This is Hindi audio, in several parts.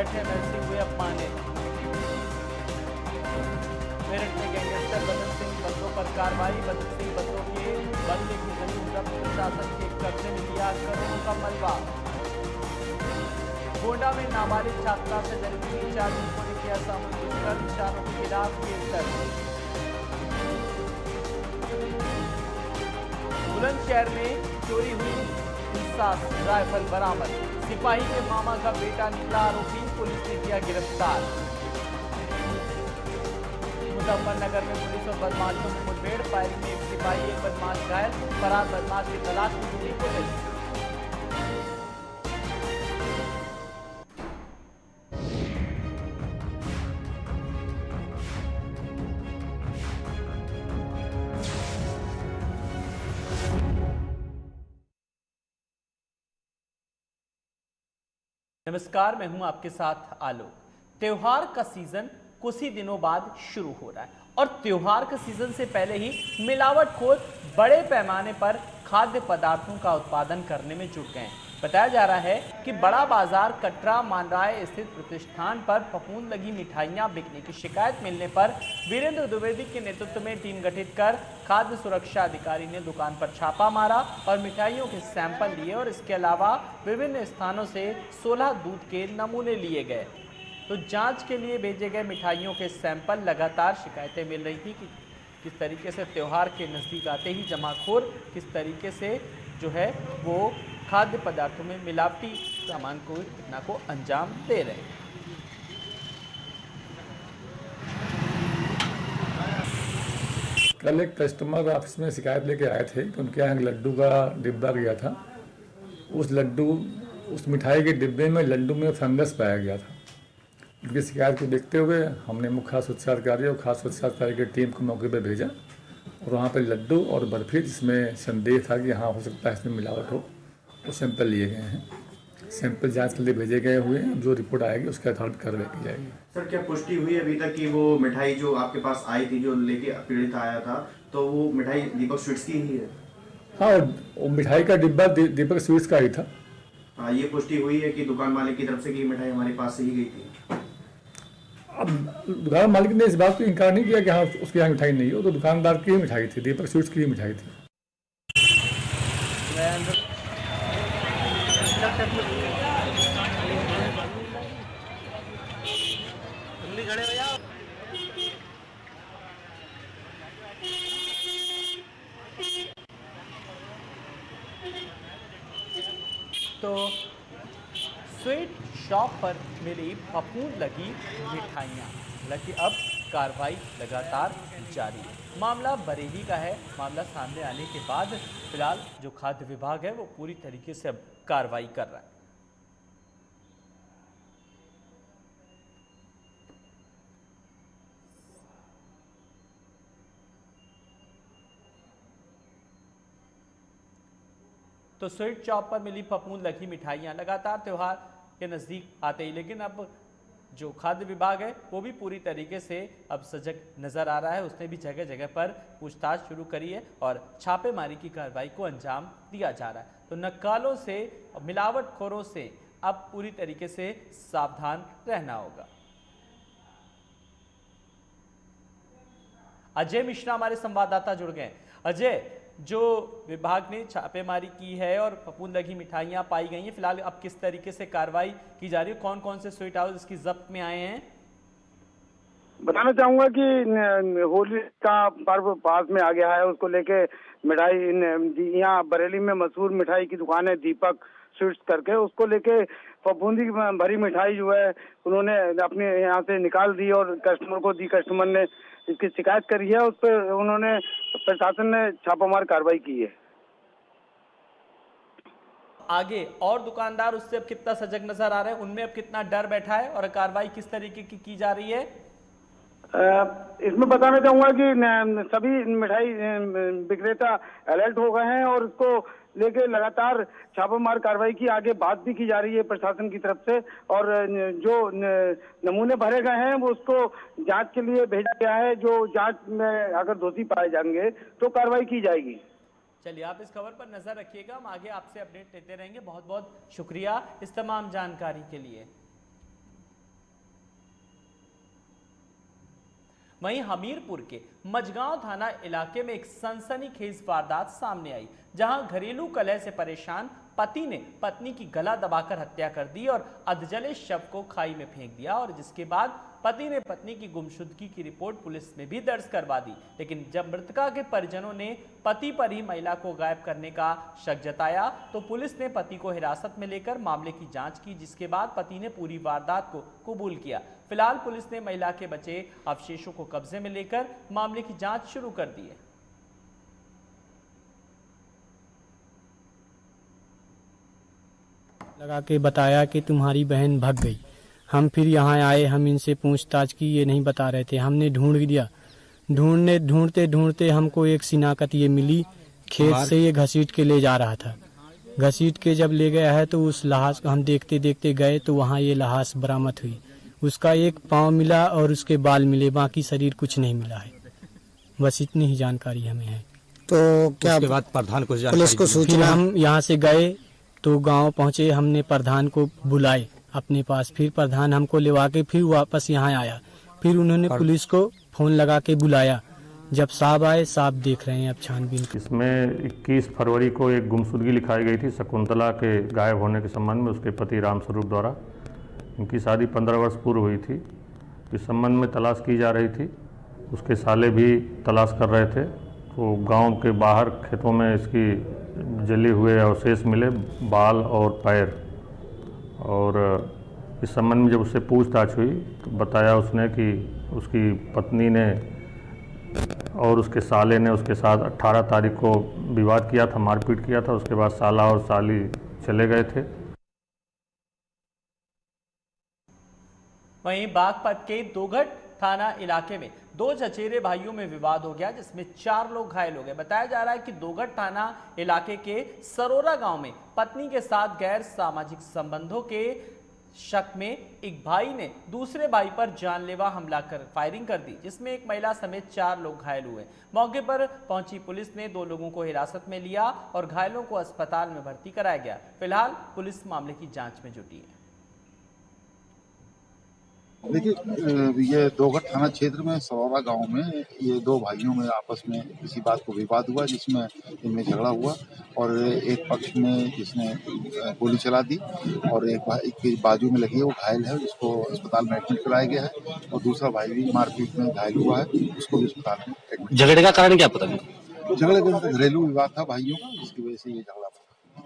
बैठे नरसिंह हुए अपमानित। मेरठ में गैंगस्टर बदन सिंह बंदों पर कार्रवाई। बदन सिंह बंदों के बदले की जमीन जब्त, प्रशासन के कब्जे में लिया करोड़ों का मलबा। गोंडा में नाबालिग छात्रा से दरिंदगी, 4 युवकों ने किया सामूहिक दुष्कर्म, 4 के खिलाफ केस दर्ज। बुलंदशहर में चोरी हुई 50 राइफल बरामद। सिपाही के मामा का बेटा निकला आरोपी, पुलिस ने किया गिरफ्तार। मुजफ्फरनगर में पुलिस और बदमाशों में मुठभेड़, फायरिंग में एक सिपाही, एक बदमाश घायल। फरार बदमाश की तलाश में जुटी पुलिस। नमस्कार, मैं हूं आपके साथ आलोक। त्योहार का सीजन कुछ ही दिनों बाद शुरू हो रहा है और त्योहार के सीजन से पहले ही मिलावटखोर बड़े पैमाने पर खाद्य पदार्थों का उत्पादन करने में जुट गए हैं। बताया जा रहा है कि बड़ा बाजार कटरा मानराय स्थित प्रतिष्ठान पर फफूंद लगी मिठाइयां बिकने की शिकायत मिलने पर वीरेंद्र द्विवेदी के नेतृत्व में टीम गठित कर खाद्य सुरक्षा अधिकारी ने दुकान पर छापा मारा और मिठाइयों के सैंपल लिए और इसके अलावा विभिन्न स्थानों से 16 दूध के नमूने लिए गए। तो जांच के लिए भेजे गए मिठाइयों के सैंपल लगातार शिकायतें मिल रही थी कि किस तरीके से त्यौहार के नज़दीक आते ही जमाखोर किस तरीके से जो है वो खाद्य पदार्थों में मिलावटी सामान को घटना को अंजाम दे रहे हैं। कल एक कस्टमर ऑफिस में शिकायत लेके आए थे कि उनके यहाँ लड्डू का डिब्बा गया था। उस मिठाई के डिब्बे में लड्डू में फंगस पाया गया था। उनकी शिकायत को देखते हुए हमने मुख्य स्वच्छता अधिकारी और खास स्वच्छता अधिकारी की टीम को मौके पर भेजा और वहाँ पर लड्डू और बर्फी जिसमें संदेह था कि हाँ हो सकता है इसमें मिलावट हो, वो सैंपल लिए गए हैं। सैंपल जांच के लिए भेजे गए हुए हैं। जो रिपोर्ट आएगी उसके आधार पर कार्रवाई की जाएगी। सर, क्या पुष्टि हुई अभी तक कि वो मिठाई जो आपके पास आई थी, जो लेके पीड़ित आया था, तो वो मिठाई दीपक स्वीट्स की ही है? हाँ, वो मिठाई का डिब्बा दीपक स्वीट्स का ही था। हाँ, ये पुष्टि हुई है कि दुकान मालिक की तरफ से कि मिठाई हमारे पास से ही गई थी। अब दुकान मालिक ने इस बात को इनकार नहीं किया कि हाँ उसके यहाँ मिठाई नहीं हो, तो दुकानदार की ही मिठाई थी, दीपक स्वीट्स की ही मिठाई थी। तो स्वीट शॉप पर मिली फफूंद लगी मिठाइयाँ, हालांकि अब कार्रवाई लगातार जारी है। मामला बरेली का है। मामला सामने आने के बाद फिलहाल जो खाद्य विभाग है वो पूरी तरीके से अब कार्रवाई कर रहा है। तो स्वीट शॉप पर मिली फफूंद लगी मिठाइयाँ लगातार त्यौहार के नज़दीक आते ही, लेकिन अब जो खाद्य विभाग है वो भी पूरी तरीके से अब सजग नज़र आ रहा है। उसने भी जगह जगह पर पूछताछ शुरू करी है और छापेमारी की कार्रवाई को अंजाम दिया जा रहा है। तो नक्कालों से, मिलावटखोरों से अब पूरी तरीके से सावधान रहना होगा। अजय मिश्रा हमारे संवाददाता जुड़ गए। अजय, जो विभाग ने छापेमारी की है और फफूंद लगी मिठाइयां पाई गई हैं, फिलहाल अब किस तरीके से कार्रवाई की जा रही है? कौन कौन से स्वीट हाउस इसकी जब्त में आए हैं? बताना चाहूंगा कि होली का पर्व पास में आ गया है, उसको लेके मिठाई यहाँ बरेली में मशहूर मिठाई की दुकान है दीपक स्वीट्स करके, उसको लेके फफूंदी भरी मिठाई जो है उन्होंने अपने यहाँ से निकाल दी और कस्टमर को दी। कस्टमर ने इसकी शिकायत करी है, उस पर उन्होंने प्रशासन ने छापामार कार्रवाई की है। आगे और दुकानदार उससे अब कितना सजग नजर आ रहे हैं, उनमें अब कितना डर बैठा है और कार्रवाई किस तरीके की जा रही है? इसमें बताना चाहूंगा कि सभी मिठाई विक्रेता अलर्ट हो गए हैं और इसको लेके लगातार छापामार कार्रवाई की आगे बात भी की जा रही है प्रशासन की तरफ से, और जो नमूने भरे गए हैं वो उसको जांच के लिए भेजा गया है। जो जांच में अगर दोषी पाए जाएंगे तो कार्रवाई की जाएगी। चलिए, आप इस खबर पर नजर रखिएगा, हम आगे आपसे अपडेट लेते रहेंगे। बहुत बहुत शुक्रिया इस तमाम जानकारी के लिए। वहीं हमीरपुर के मझगांव थाना इलाके में एक सनसनीखेज वारदात सामने आई, जहां घरेलू कलह से परेशान पति ने पत्नी की गला दबाकर हत्या कर दी और अधजले शव को खाई में फेंक दिया, और जिसके बाद पति ने पत्नी की गुमशुदगी की रिपोर्ट पुलिस में भी दर्ज करवा दी। लेकिन जब मृतका के परिजनों ने पति पर ही महिला को गायब करने का शक जताया तो पुलिस ने पति को हिरासत में लेकर मामले की जांच की, जिसके बाद पति ने पूरी वारदात को कबूल किया। फिलहाल पुलिस ने महिला के बचे अवशेषों को कब्जे में लेकर मामले की जांच शुरू कर दी है। लगा के बताया कि तुम्हारी बहन भाग गई। हम फिर यहाँ आए, हम इनसे पूछताछ की, ये नहीं बता रहे थे। हमने ढूंढ दिया, ढूंढते ढूंढते हमको एक शिनाख्त ये मिली, खेत से ये घसीट के ले जा रहा था। घसीट के जब ले गया है तो उस लाश को हम देखते देखते गए तो वहाँ ये लाश बरामद हुई। उसका एक पाँव मिला और उसके बाल मिले, बाकी शरीर कुछ नहीं मिला है। बस इतनी ही जानकारी हमें है। तो क्या उसके बाद प्रधान को पुलिस को फिर सूचना? हम यहाँ से गए तो गांव पहुँचे, हमने प्रधान को बुलाए अपने पास, फिर प्रधान हमको लेवा के फिर वापस यहाँ आया। फिर उन्होंने पुलिस को फोन लगा के बुलाया। जब साहब आए, साहब देख रहे हैं अब छानबीन। इसमें 21 फरवरी को एक गुमशुदगी लिखाई गई थी शकुंतला के गायब होने के संबंध में उसके पति रामस्वरूप द्वारा। इनकी शादी 15 वर्ष पूर्व हुई थी। इस संबंध में तलाश की जा रही थी, उसके साले भी तलाश कर रहे थे। तो गांव के बाहर खेतों में इसकी जले हुए अवशेष मिले, बाल और पैर। और इस संबंध में जब उससे पूछताछ हुई तो बताया उसने कि उसकी पत्नी ने और उसके साले ने उसके साथ 18 तारीख को विवाद किया था, मारपीट किया था। उसके बाद साला और साली चले गए थे। वहीं बागपत के दोघट थाना इलाके में दो चचेरे भाइयों में विवाद हो गया, जिसमें 4 लोग घायल हो गए। बताया जा रहा है कि दोघट थाना इलाके के सरोरा गांव में पत्नी के साथ गैर सामाजिक संबंधों के शक में एक भाई ने दूसरे भाई पर जानलेवा हमला कर फायरिंग कर दी, जिसमें एक महिला समेत 4 लोग घायल हुए। मौके पर पहुंची पुलिस ने 2 लोगों को हिरासत में लिया और घायलों को अस्पताल में भर्ती कराया गया। फिलहाल पुलिस मामले की जांच में जुटी है। देखिए, ये दोघट थाना क्षेत्र में सरोरा गांव में ये 2 भाइयों में आपस में किसी बात को विवाद हुआ, जिसमें इनमें झगड़ा हुआ और एक पक्ष में जिसने गोली चला दी और एक भाई के बाजू में लगी है, वो घायल है, जिसको अस्पताल में एडमिट कराया गया है। और दूसरा भाई भी मारपीट में घायल हुआ है, उसको भी अस्पताल में एडमिट। झगड़े का कारण क्या पता नहीं? झगड़े का घरेलू विवाद था भाइयों का, जिसकी वजह से ये झगड़ा हुआ।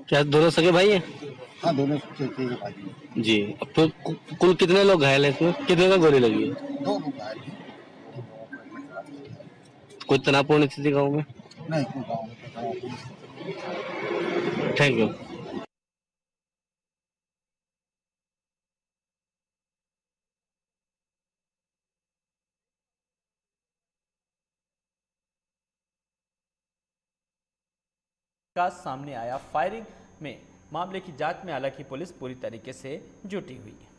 क्या दोनों सगे भाई हैं? हाँ, दोनों सगे भाई हैं जी। अब तो कुल कितने लोग घायल हैं इसमें? कितने का गोली लगी है? 2 लोग घायल हैं। कोई तनावपूर्ण स्थिति गाँव में? नहीं, कोई गाँव में। Thank you. का सामने आया फायरिंग में मामले की जांच में हालांकि पुलिस पूरी तरीके से जुटी हुई है।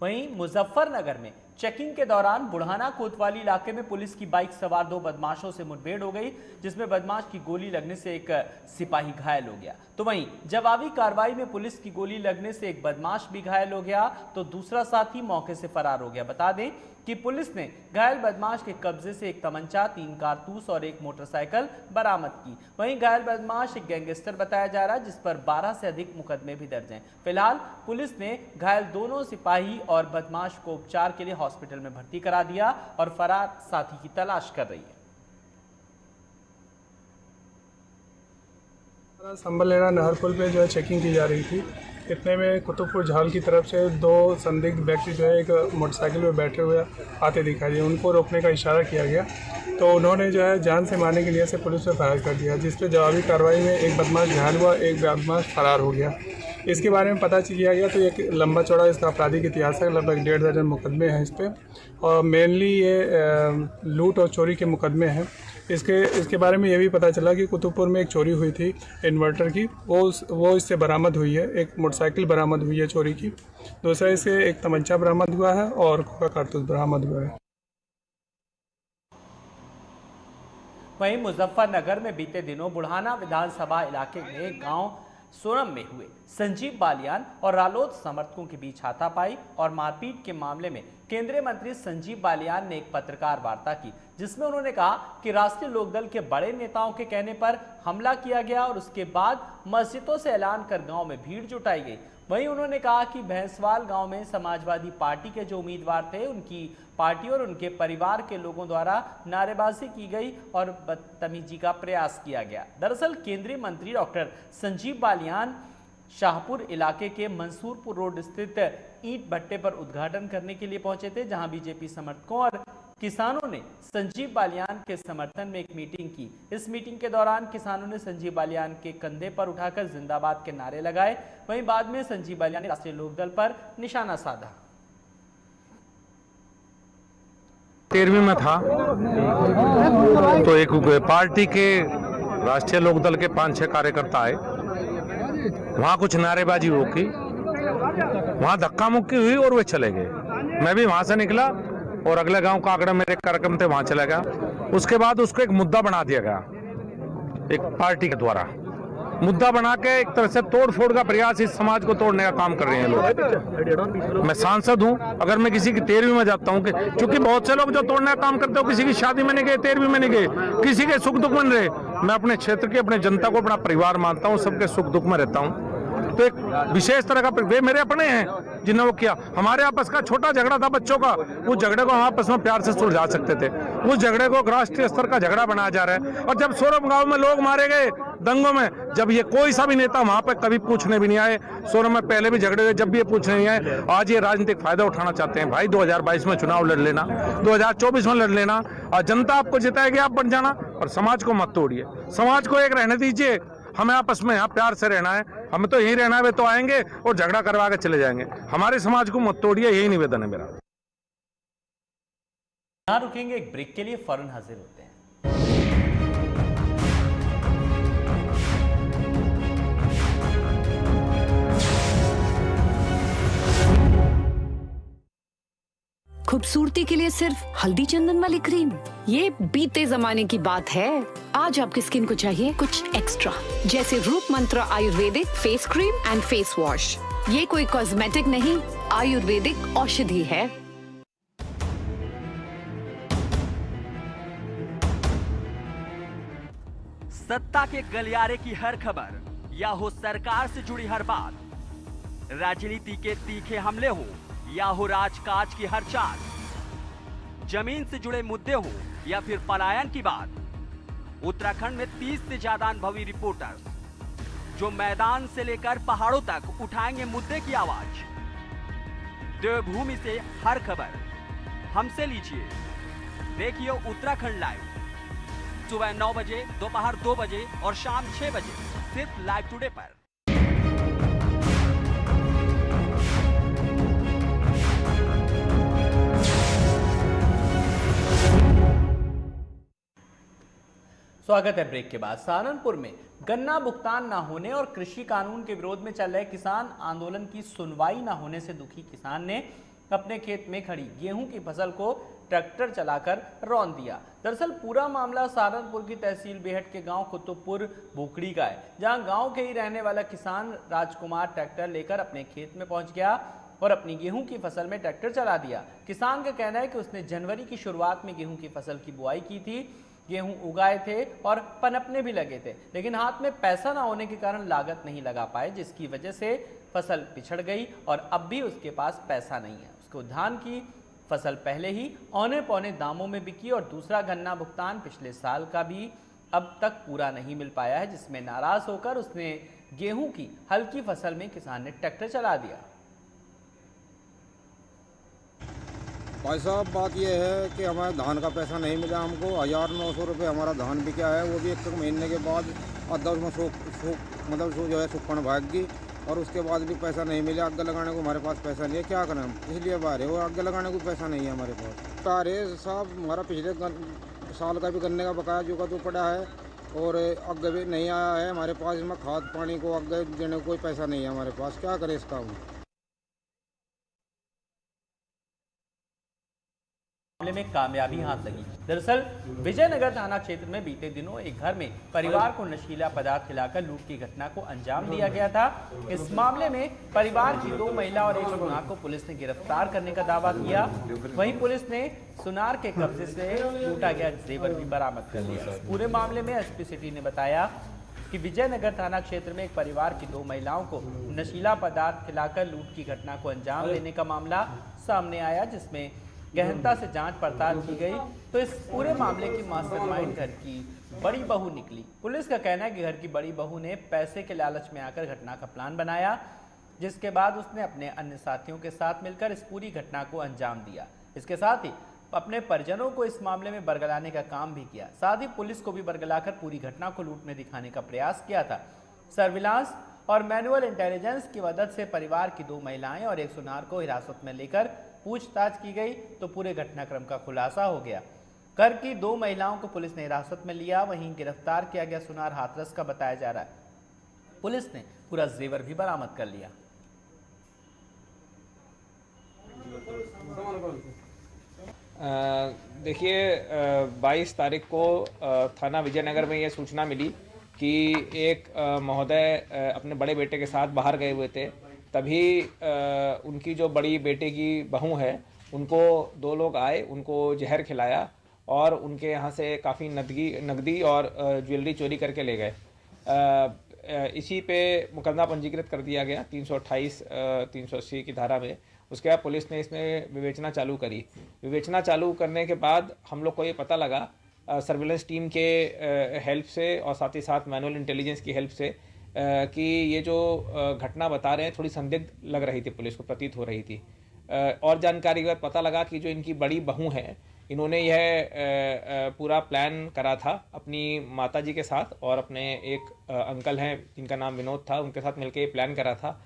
वहीं मुजफ्फरनगर में चेकिंग के दौरान बुढ़ाना कोतवाली इलाके में पुलिस की बाइक सवार 2 बदमाशों से मुठभेड़ हो गई, जिसमें बदमाश की गोली लगने से एक सिपाही घायल हो गया। तो वहीं जवाबी कार्रवाई में पुलिस की गोली लगने से एक बदमाश भी घायल हो गया तो दूसरा साथी मौके से फरार हो गया। बता दें कि पुलिस ने घायल बदमाश के कब्जे से एक तमंचा, 3 कारतूस और एक मोटरसाइकिल बरामद की। वहीं घायल बदमाश एक गैंगस्टर बताया जा रहा है, जिस पर 12 से अधिक मुकदमे भी दर्ज हैं। फिलहाल पुलिस ने घायल दोनों सिपाही और बदमाश को उपचार के लिए हॉस्पिटल में भर्ती करा दिया और फरार साथी की तलाश कर रही है। संबलेरा नहर पुल पे जो है चेकिंग की जा रही थी। इतने में कुतुबपुर झाल की तरफ से 2 संदिग्ध व्यक्ति जो है एक मोटरसाइकिल पे बैठे हुए आते दिखाई दिए। उनको रोकने का इशारा किया गया तो उन्होंने जो है जान से मारने के लिए से पुलिस पे फायर कर दिया, जिस पे जवाबी कार्रवाई में एक बदमाश घायल हुआ, एक बदमाश फरार हो गया। इसके बारे में पता किया गया तो एक लंबा चौड़ा इसका आपराधिक इतिहास है, लगभग 1.5 दर्जन मुकदमे हैं इस पर और मेनली ये लूट और चोरी के मुकदमे हैं। इसके बारे में ये भी पता चला कि कुतुबपुर में एक चोरी हुई थी इन्वर्टर की, वो इससे बरामद हुई है। एक मोटरसाइकिल बरामद हुई है चोरी की, दूसरा इससे एक तमंचा बरामद हुआ है और कारतूस बरामद हुआ है। वहीं मुजफ्फरनगर में बीते दिनों बुढ़ाना विधानसभा इलाके में गांव सोनम में हुए संजीव बालियान और रालोद समर्थकों के बीच हाथापाई और मारपीट के मामले में केंद्रीय मंत्री संजीव बालियान ने एक पत्रकार वार्ता की, जिसमें उन्होंने कहा कि राष्ट्रीय लोकदल के बड़े नेताओं के कहने पर हमला किया गया और उसके बाद मस्जिदों से ऐलान कर गांव में भीड़ जुटाई गई। वहीं उन्होंने कहा कि भैंसवाल गांव में समाजवादी पार्टी के जो उम्मीदवार थे उनकी पार्टी और उनके परिवार के लोगों द्वारा नारेबाजी की गई और बदतमीजी का प्रयास किया गया। दरअसल केंद्रीय मंत्री डॉक्टर संजीव बालियान शाहपुर इलाके के मंसूरपुर रोड स्थित ईंट भट्टे पर उद्घाटन करने के लिए पहुंचे थे, जहां बीजेपी समर्थकों और किसानों ने संजीव बालियान के समर्थन में एक मीटिंग की। इस मीटिंग के दौरान किसानों ने संजीव बालियान के कंधे पर उठाकर जिंदाबाद के नारे लगाए। वहीं बाद में संजीव बालियान ने राष्ट्रीय लोकदल पर निशाना साधा। 13वीं में था तो एक पार्टी के राष्ट्रीय लोकदल के 5-6 कार्यकर्ता आए, वहाँ कुछ नारेबाजी होगी, वहाँ धक्का मुक्की हुई और वे चले गए। मैं भी वहाँ से निकला और अगले गांव का आंकड़ा मेरे कार्यक्रम थे, वहाँ चला गया। उसके बाद उसको एक मुद्दा बना दिया गया, एक पार्टी के द्वारा मुद्दा बना के एक तरह से तोड़ फोड़ का प्रयास इस समाज को तोड़ने का काम कर रहे हैं लोग। मैं सांसद हूं, अगर मैं किसी की 13वीं में जाता हूं, क्योंकि बहुत से लोग जो तोड़ने का काम करते हो, किसी की शादी में नहीं गए, 13वीं में नहीं गए, किसी के सुख दुख में रहे। मैं अपने क्षेत्र की, अपने जनता को अपना परिवार मानता हूं, सबके सुख दुख में रहता हूं। तो एक विशेष तरह का, वे मेरे अपने हैं जिन्होंने वो किया। हमारे आपस का छोटा झगड़ा था बच्चों का, उस झगड़े को हम आपस में प्यार से सुलझा सकते थे, उस झगड़े को राष्ट्रीय स्तर का झगड़ा बनाया जा रहा है। और जब सोनम गांव में लोग मारे गए दंगों में, जब ये कोई सा भी नेता वहां पे कभी पूछने भी नहीं आए, सोनम में पहले भी झगड़े हुए, जब भी ये पूछने नहीं आए, आज ये राजनीतिक फायदा उठाना चाहते हैं। भाई 2022 में चुनाव लड़ लेना, 2024 में लड़ लेना, और जनता आपको जिताएगी, आप बन जाना, और समाज को मत तोड़िए, समाज को एक रहने दीजिए। हमें आपस में यहाँ प्यार से रहना है, हमें तो यही रहना है। वे तो आएंगे और झगड़ा करवा के चले जाएंगे, हमारे समाज को मत तोड़िए, यही निवेदन है मेरा। यहाँ रुकेंगे एक ब्रेक के लिए, फौरन हाजिर होते हैं। खूबसूरती के लिए सिर्फ हल्दी चंदन वाली क्रीम, ये बीते जमाने की बात है। आज आपकी स्किन को चाहिए कुछ एक्स्ट्रा, जैसे Roop Mantra Ayurvedic face cream and face wash. ये कोई कॉस्मेटिक नहीं, आयुर्वेदिक औषधि है। सत्ता के गलियारे की हर खबर या हो सरकार से जुड़ी हर बात, राजनीति के तीखे हमले हो या हो राजकाज की हर चाल, जमीन से जुड़े मुद्दे हो या फिर पलायन की बात, उत्तराखंड में 30 से ज्यादा अनुभवी रिपोर्टर्स जो मैदान से लेकर पहाड़ों तक उठाएंगे मुद्दे की आवाज। देवभूमि से हर खबर हमसे लीजिए, देखिए उत्तराखंड लाइव, सुबह 9 बजे, दोपहर 2 बजे और शाम 6 बजे, सिर्फ लाइव टुडे पर। स्वागत है ब्रेक के बाद। सहारनपुर में गन्ना भुगतान न होने और कृषि कानून के विरोध में चल रहे किसान आंदोलन की सुनवाई न होने से दुखी किसान ने अपने खेत में खड़ी गेहूं की फसल को ट्रैक्टर चलाकर रौंद दिया। दरअसल पूरा मामला सहारनपुर की तहसील बेहट के गांव कुतुबपुर भोकड़ी का है, जहां गांव के ही रहने वाला किसान राजकुमार ट्रैक्टर लेकर अपने खेत में पहुंच गया और अपनी गेहूं की फसल में ट्रैक्टर चला दिया। किसान का कहना है कि उसने जनवरी की शुरुआत में गेहूं की फसल की बुआई की थी, गेहूं उगाए थे और पनपने भी लगे थे, लेकिन हाथ में पैसा ना होने के कारण लागत नहीं लगा पाए, जिसकी वजह से फसल पिछड़ गई और अब भी उसके पास पैसा नहीं है। उसको धान की फसल पहले ही औने पौने दामों में बिकी और दूसरा गन्ना भुगतान पिछले साल का भी अब तक पूरा नहीं मिल पाया है, जिसमें नाराज होकर उसने गेहूं की हल्की फसल में किसान ने ट्रैक्टर चला दिया। भाई साहब, बात यह है कि हमारे धान का पैसा नहीं मिला हमको। 1900 रुपये हमारा धान बिका है, वो भी 1 महीने के बाद 10 में जो है सुखपन भाग गई और उसके बाद भी पैसा नहीं मिला। आग लगाने को हमारे पास पैसा नहीं है, क्या करें हम, इसलिए बाहर है, और आग लगाने को पैसा नहीं है हमारे पास। अरे साहब, हमारा पिछले साल का भी गन्ने का बकाया जो का तो पड़ा है और आगे भी नहीं आया है हमारे पास। इसमें खाद पानी को आगे देने को कोई पैसा नहीं है हमारे पास, क्या करें इसका हम। मामले में कामयाबी हाथ लगी। दरअसल विजयनगर थाना क्षेत्र में बीते दिनों एक घर में परिवार को नशीला पदार्थ खिलाकर लूट की घटना को अंजाम दिया गया था। इस मामले में परिवार की 2 महिला और 1 सुनार को पुलिस ने गिरफ्तार करने का दावा किया। वहीं पुलिस ने सुनार के कब्जे से लूटा गया जेवर भी बरामद कर लिया। इस पूरे मामले में एसपी सिटी ने बताया कि विजयनगर थाना क्षेत्र में एक परिवार की 2 महिलाओं को नशीला पदार्थ खिलाकर लूट की घटना को अंजाम देने का मामला सामने आया, जिसमें गहनता से जांच पड़ताल की गई तो इस पूरे मामले की मास्टरमाइंड घर की बड़ी बहू निकली। पुलिस का कहना है कि घर की बड़ी बहू ने पैसे के लालच में आकर घटना का प्लान बनाया, जिसके बाद उसने अपने अन्य साथियों के साथ मिलकर इस पूरी घटना को अंजाम दिया। इसके साथ ही अपने परिजनों को इस मामले में बरगलाने का काम भी किया। साथ ही पुलिस को भी बरगलाकर पूरी घटना को लूट में दिखाने का प्रयास किया था। सर्विलांस और मैनुअल इंटेलिजेंस की मदद से परिवार की 2 महिलाएं और 1 सुनार को हिरासत में लेकर पूछताछ की गई तो पूरे घटनाक्रम का खुलासा हो गया। घर की 2 महिलाओं को पुलिस ने हिरासत में लिया। वहीं गिरफ्तार किया गया सुनार हाथरस का बताया जा रहा है। पुलिस ने पूरा जेवर भी बरामद कर लिया। देखिए 22 तारीख को थाना विजयनगर में ये सूचना मिली कि एक महोदय अपने बड़े बेटे के साथ बाहर गए हुए थे। तभी उनकी जो बड़ी बेटे की बहू है उनको 2 लोग आए, उनको जहर खिलाया और उनके यहाँ से काफ़ी नकदी और ज्वेलरी चोरी करके ले गए। इसी पे मुकदमा पंजीकृत कर दिया गया 328 380 की धारा में। उसके बाद पुलिस ने इसमें विवेचना चालू करी। विवेचना चालू करने के बाद हम लोग को ये पता लगा सर्विलेंस टीम के हेल्प से और साथ ही साथ मैनुअल इंटेलिजेंस की हेल्प से कि ये जो घटना बता रहे हैं थोड़ी संदिग्ध लग रही थी, पुलिस को प्रतीत हो रही थी। और जानकारी के बाद पता लगा कि जो इनकी बड़ी बहू है, इन्होंने यह पूरा प्लान करा था अपनी माताजी के साथ और अपने एक अंकल हैं जिनका नाम विनोद था, उनके साथ मिलकर ये प्लान करा था।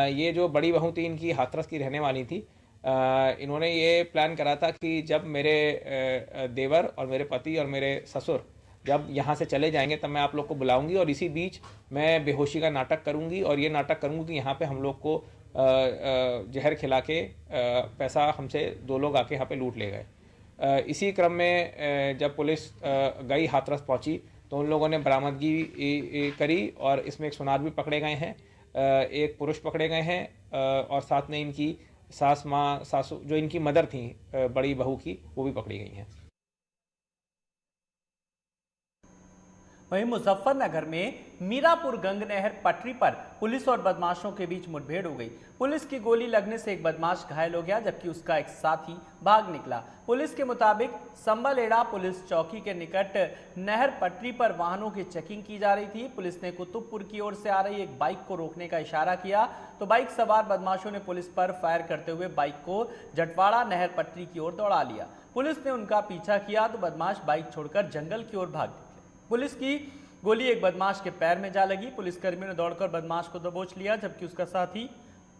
ये जो बड़ी बहू थी इनकी हाथरस की रहने वाली थी। इन्होंने ये प्लान करा था कि जब मेरे देवर और मेरे पति और मेरे ससुर जब यहाँ से चले जाएंगे तब मैं आप लोग को बुलाऊंगी और इसी बीच मैं बेहोशी का नाटक करूंगी और ये नाटक करूंगी कि यहाँ पे हम लोग को जहर खिला के पैसा हमसे 2 लोग आके यहाँ पे लूट ले गए। इसी क्रम में जब पुलिस गई हाथरस पहुँची तो उन लोगों ने बरामदगी करी और इसमें एक सुनार भी पकड़े गए हैं, एक पुरुष पकड़े गए हैं और साथ में इनकी सासू जो इनकी मदर थी बड़ी बहू की, वो भी पकड़ी गई हैं। वहीं मुजफ्फरनगर में मीरापुर गंग नहर पटरी पर पुलिस और बदमाशों के बीच मुठभेड़ हो गई। पुलिस की गोली लगने से एक बदमाश घायल हो गया जबकि उसका एक साथी भाग निकला। पुलिस के मुताबिक संबलेड़ा पुलिस चौकी के निकट नहर पटरी पर वाहनों की चेकिंग की जा रही थी। पुलिस ने कुतुबपुर की ओर से आ रही एक बाइक को रोकने का इशारा किया तो बाइक सवार बदमाशों ने पुलिस पर फायर करते हुए बाइक को जटवाड़ा नहर पटरी की ओर दौड़ा लिया। पुलिस ने उनका पीछा किया तो बदमाश बाइक छोड़कर जंगल की ओर भाग निकले। पुलिस की गोली एक बदमाश के पैर में जा लगी। पुलिसकर्मियों ने दौड़कर बदमाश को दबोच लिया जबकि उसका साथी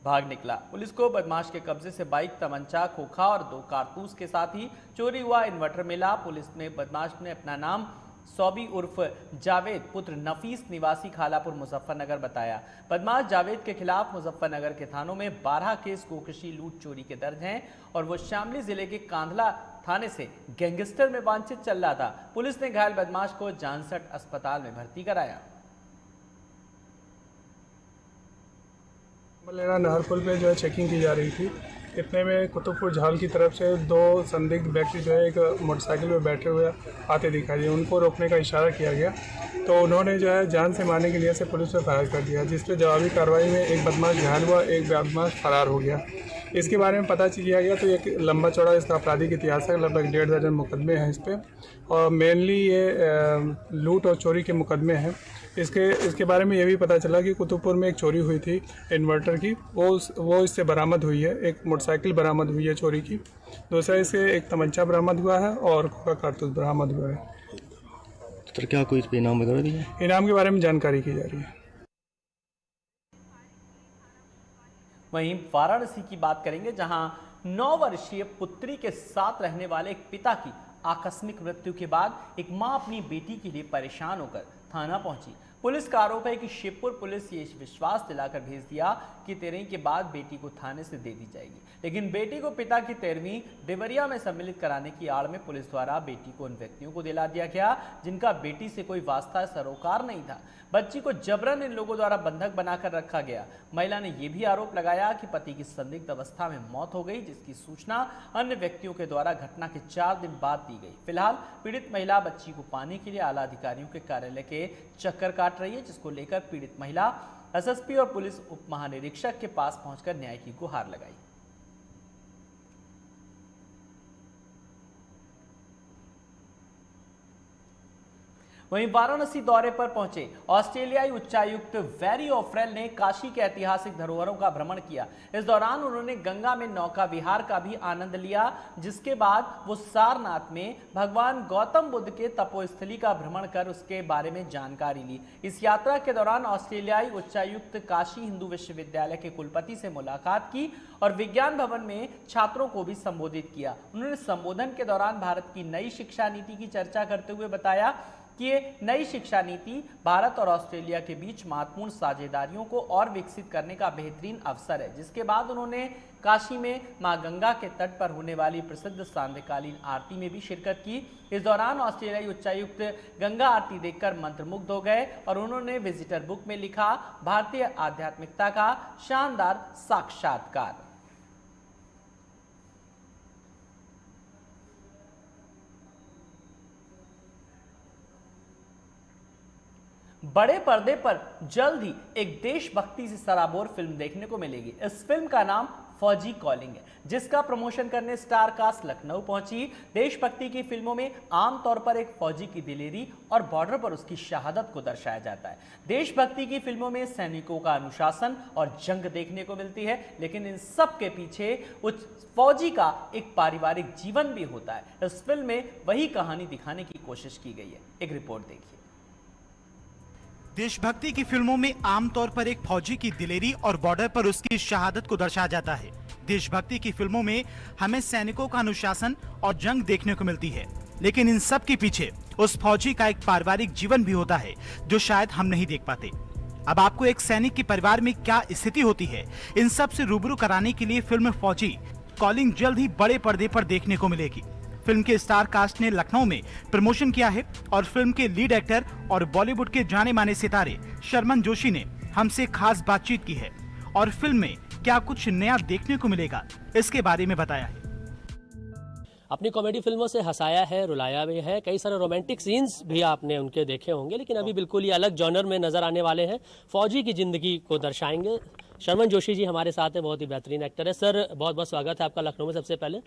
भाग निकला। पुलिस को बदमाश के कब्जे से बाइक, तमंचा, खोखा और 2 कारतूस के साथ ही चोरी हुआ इन्वर्टर मिला। पुलिस ने बदमाश ने अपना नाम सौबी उर्फ जावेद पुत्र नफीस निवासी खालापुर मुजफ्फरनगर बताया। बदमाश जावेद के खिलाफ मुजफ्फरनगर के थानों में 12 केस गोकशी, लूट, चोरी के दर्ज हैं और वो शामली जिले के कांधला थाने से गैंगस्टर में वांछित चल रहा था। पुलिस ने घायल बदमाश को जानसठ अस्पताल में भर्ती कराया। संबलेड़ा नहर पुल पे जो है चेकिंग की जा रही थी। इतने में कुतुबपुर झाल की तरफ से 2 संदिग्ध व्यक्ति जो है एक मोटरसाइकिल पे बैठे हुए आते दिखाई दिए। उनको रोकने का इशारा किया गया तो उन्होंने जो है जान से मारने के लिए से पुलिस पे फायर कर दिया, जिस पे जवाबी कार्रवाई में एक बदमाश घायल हुआ, एक बदमाश फरार हो गया। इसके बारे में पता किया गया तो एक लंबा चौड़ा इसका आपराधिक इतिहास है, लगभग 1.5 दर्जन मुकदमे हैं इस पर और मेनली ये लूट और चोरी के मुकदमे हैं। इसके बारे में ये भी पता चला कि कुतुबपुर में एक चोरी हुई थी इन्वर्टर की, वो इससे बरामद हुई है। एक मोटरसाइकिल बरामद हुई है चोरी की। दूसरा इससे एक तमंचा बरामद हुआ है और खोखा कारतूस बरामद हुआ है। तो क्या कोई इनाम वगैरह भी है? इनाम के बारे में जानकारी की जा रही है। वहीं वाराणसी की बात करेंगे जहां 9 वर्षीय पुत्री के साथ रहने वाले एक पिता की आकस्मिक मृत्यु के बाद एक मां अपनी बेटी के लिए परेशान होकर थाना पहुंची। पुलिस का आरोप है कि शिवपुर पुलिस ये विश्वास दिलाकर भेज दिया कि 13 के बाद बेटी को थाने से दे दी जाएगी, लेकिन बेटी को पिता की 13वीं देवरिया में सम्मिलित कराने की आड़ में पुलिस द्वारा बेटी को उन व्यक्तियों को दिला दिया गया जिनका बेटी से कोई वास्ता सरोकार नहीं था। बच्ची को जबरन इन लोगों द्वारा बंधक बनाकर रखा गया। महिला ने यह भी आरोप लगाया कि पति की संदिग्ध अवस्था में मौत हो गई, जिसकी सूचना अन्य व्यक्तियों के द्वारा घटना के 4 दिन बाद दी गई। फिलहाल पीड़ित महिला बच्ची को पाने के लिए आला अधिकारियों के कार्यालय के चक्कर काट रही है, जिसको लेकर पीड़ित महिला एसएसपी और पुलिस उप महानिरीक्षक के पास पहुंचकर न्याय की गुहार लगाई। वहीं वाराणसी दौरे पर पहुंचे ऑस्ट्रेलियाई उच्चायुक्त वेरी ओफ्रेल ने काशी के ऐतिहासिक धरोहरों का भ्रमण किया। इस दौरान उन्होंने गंगा में नौका विहार का भी आनंद लिया, जिसके बाद वो सारनाथ में भगवान गौतम बुद्ध के तपोस्थली का भ्रमण कर उसके बारे में जानकारी ली। इस यात्रा के दौरान ऑस्ट्रेलियाई उच्चायुक्त काशी हिंदू विश्वविद्यालय के कुलपति से मुलाकात की और विज्ञान भवन में छात्रों को भी संबोधित किया। उन्होंने संबोधन के दौरान भारत की नई शिक्षा नीति की चर्चा करते हुए बताया कि ये नई शिक्षा नीति भारत और ऑस्ट्रेलिया के बीच महत्वपूर्ण साझेदारियों को और विकसित करने का बेहतरीन अवसर है। जिसके बाद उन्होंने काशी में मां गंगा के तट पर होने वाली प्रसिद्ध सांध्यकालीन आरती में भी शिरकत की। इस दौरान ऑस्ट्रेलियाई उच्चायुक्त गंगा आरती देखकर मंत्रमुग्ध हो गए और उन्होंने विजिटर बुक में लिखा, भारतीय आध्यात्मिकता का शानदार साक्षात्कार। बड़े पर्दे पर जल्द ही एक देशभक्ति से सराबोर फिल्म देखने को मिलेगी। इस फिल्म का नाम फौजी कॉलिंग है, जिसका प्रमोशन करने स्टार कास्ट लखनऊ पहुंची। देशभक्ति की फिल्मों में आमतौर पर एक फौजी की दिलेरी और बॉर्डर पर उसकी शहादत को दर्शाया जाता है। देशभक्ति की फिल्मों में सैनिकों का अनुशासन और जंग देखने को मिलती है, लेकिन इन सब के पीछे उस फौजी का एक पारिवारिक जीवन भी होता है। इस फिल्म में वही कहानी दिखाने की कोशिश की गई है। एक रिपोर्ट देखिए। देशभक्ति की फिल्मों में आमतौर पर एक फौजी की दिलेरी और बॉर्डर पर उसकी शहादत को दर्शाया जाता है। देशभक्ति की फिल्मों में हमें सैनिकों का अनुशासन और जंग देखने को मिलती है, लेकिन इन सब के पीछे उस फौजी का एक पारिवारिक जीवन भी होता है जो शायद हम नहीं देख पाते। अब आपको एक सैनिक के परिवार में क्या स्थिति होती है, इन सब से रूबरू कराने के लिए फिल्म फौजी कॉलिंग जल्द ही बड़े पर्दे पर देखने को मिलेगी। फिल्म के स्टार कास्ट ने लखनऊ में प्रमोशन किया है और फिल्म के लीड एक्टर और बॉलीवुड के जाने माने सितारे शर्मन जोशी ने हमसे खास बातचीत की है और फिल्म में क्या कुछ नया देखने को मिलेगा, इसके बारे में बताया है। अपनी कॉमेडी फिल्मों से हंसाया है, रुलाया भी है, कई सारे रोमांटिक सीन्स भी आपने उनके देखे होंगे, लेकिन अभी बिल्कुल ही अलग जॉनर में नजर आने वाले हैं। फौजी की जिंदगी को दर्शाएंगे। शर्मन जोशी जी हमारे साथ है, बहुत ही बेहतरीन एक्टर है। सर बहुत बहुत स्वागत है आपका लखनऊ में। सबसे पहले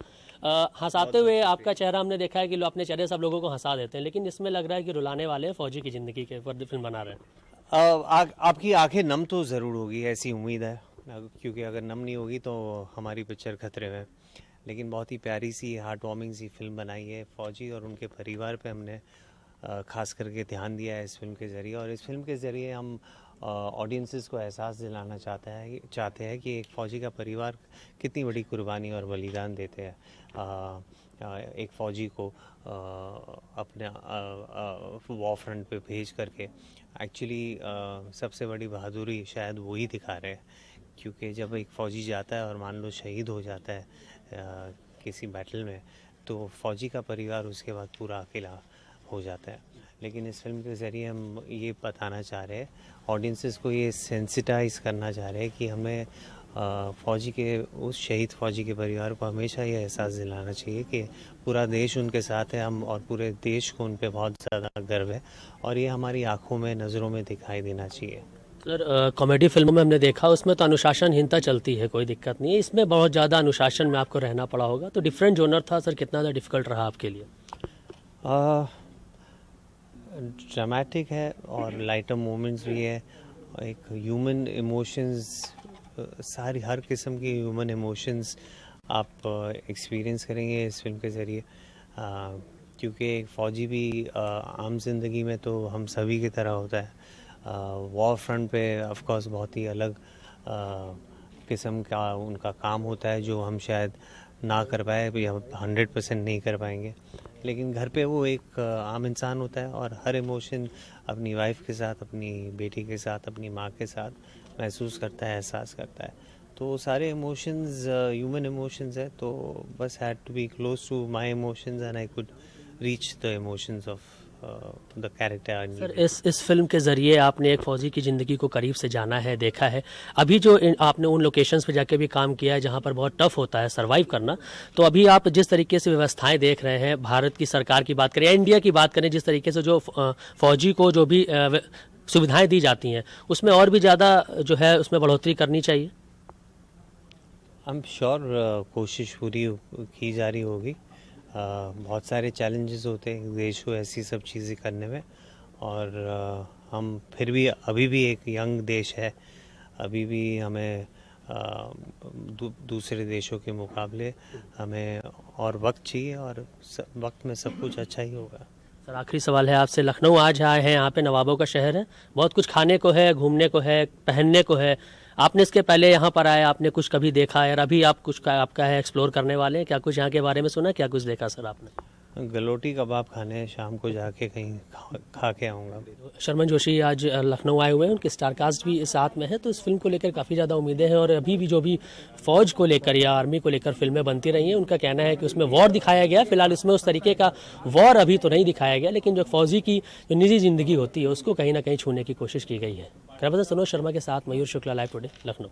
हंसाते हुए आपका चेहरा हमने देखा है कि लोग अपने चेहरे सब लोगों को हंसा देते हैं, लेकिन इसमें लग रहा है कि रुलाने वाले फौजी की जिंदगी के ऊपर फिल्म बना रहे हैं। आपकी आंखें नम तो ज़रूर होगी, ऐसी उम्मीद है, क्योंकि अगर नम नहीं होगी तो हमारी पिक्चर खतरे में। लेकिन बहुत ही प्यारी सी हार्ट वार्मिंग सी फिल्म बनाई है। फौजी और उनके परिवार पे हमने खास करके ध्यान दिया है इस फिल्म के ज़रिए, और इस फिल्म के ज़रिए हम ऑडियंसेस को एहसास दिलाना चाहते हैं कि एक फ़ौजी का परिवार कितनी बड़ी कुर्बानी और बलिदान देते हैं एक फ़ौजी को अपने वॉर फ्रंट पे भेज करके। एक्चुअली सबसे बड़ी बहादुरी शायद वही दिखा रहे हैं, क्योंकि जब एक फ़ौजी जाता है और मान लो शहीद हो जाता है किसी बैटल में, तो फ़ौजी का परिवार उसके बाद पूरा अकेला हो जाता है। लेकिन इस फिल्म के ज़रिए हम ये बताना चाह रहे हैं, ऑडियंसेस को ये सेंसिटाइज करना चाह रहे हैं कि हमें फ़ौजी के, उस शहीद फ़ौजी के परिवार को हमेशा ये एहसास दिलाना चाहिए कि पूरा देश उनके साथ है, हम और पूरे देश को उन पे बहुत ज़्यादा गर्व है, और ये हमारी आँखों में, नज़रों में दिखाई देना चाहिए। सर कॉमेडी फिल्मों में हमने देखा उसमें तो अनुशासनहीनता चलती है, कोई दिक्कत नहीं है। इसमें बहुत ज़्यादा अनुशासन में आपको रहना पड़ा होगा, तो डिफरेंट जोनर था सर, कितना ज़्यादा डिफ़िकल्ट रहा आपके लिए? ड्रामेटिक है और लाइटर मोमेंट्स भी है, एक ह्यूमन इमोशंस, सारी हर किस्म की ह्यूमन इमोशंस आप एक्सपीरियंस करेंगे इस फिल्म के ज़रिए, क्योंकि एक फ़ौजी भी आम जिंदगी में तो हम सभी की तरह होता है, वॉर फ्रंट पे ऑफ कोर्स बहुत ही अलग किस्म का उनका काम होता है, जो हम शायद ना कर पाए या 100% नहीं कर पाएंगे। लेकिन घर पे वो एक आम इंसान होता है और हर इमोशन अपनी वाइफ के साथ, अपनी बेटी के साथ, अपनी माँ के साथ महसूस करता है, एहसास करता है। तो सारे इमोशंस ह्यूमन इमोशंस है, तो बस had to be close to my emotions and I could reach the emotions of the character. Sir, इस फिल्म के ज़रिए आपने एक फ़ौजी की ज़िंदगी को करीब से जाना है, देखा है। अभी जो आपने उन लोकेशंस पे जाके भी काम किया है जहाँ पर बहुत टफ होता है सर्वाइव करना, तो अभी आप जिस तरीके से व्यवस्थाएं देख रहे हैं, भारत की सरकार की बात करें या इंडिया की बात करें, जिस तरीके से जो फ़ौजी को जो भी सुविधाएँ दी जाती हैं, उसमें और भी ज़्यादा जो है उसमें बढ़ोतरी करनी चाहिए। आई एम श्योर कोशिश पूरी की जा रही होगी। बहुत सारे चैलेंजेस होते हैं देश को ऐसी सब चीज़ें करने में, और हम फिर भी अभी भी एक यंग देश है, अभी भी हमें दूसरे देशों के मुकाबले हमें और वक्त चाहिए, और वक्त में सब कुछ अच्छा ही होगा। सर, आखिरी सवाल है आपसे। लखनऊ आज आए हैं, यहाँ पे नवाबों का शहर है, बहुत कुछ खाने को है, घूमने को है, पहनने को है। आपने इसके पहले यहाँ पर आए, आपने कुछ कभी देखा है, और अभी आप कुछ आपका है एक्सप्लोर करने वाले हैं, क्या कुछ यहाँ के बारे में सुना, क्या कुछ देखा सर आपने? गलोटी कबाब खाने शाम को जाके कहीं खा के आऊँगा। शर्मन जोशी आज लखनऊ आए हुए हैं, उनके स्टारकास्ट भी साथ में है, तो इस फिल्म को लेकर काफ़ी ज़्यादा उम्मीदें हैं। और अभी भी जो भी फौज को लेकर या आर्मी को लेकर फिल्में बनती रही हैं, उनका कहना है कि उसमें वॉर दिखाया गया। फिलहाल इसमें उस तरीके का वॉर अभी तो नहीं दिखाया गया, लेकिन जो फौजी की जो निजी ज़िंदगी होती है उसको कहीं ना कहीं छूने की कोशिश की गई है। कैमरामैन सनोज शर्मा के साथ मयूर शुक्ला, लाइव टुडे, लखनऊ।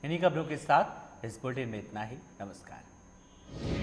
इन्हीं खबरों के साथ इस बुलेटिन में इतना ही। नमस्कार।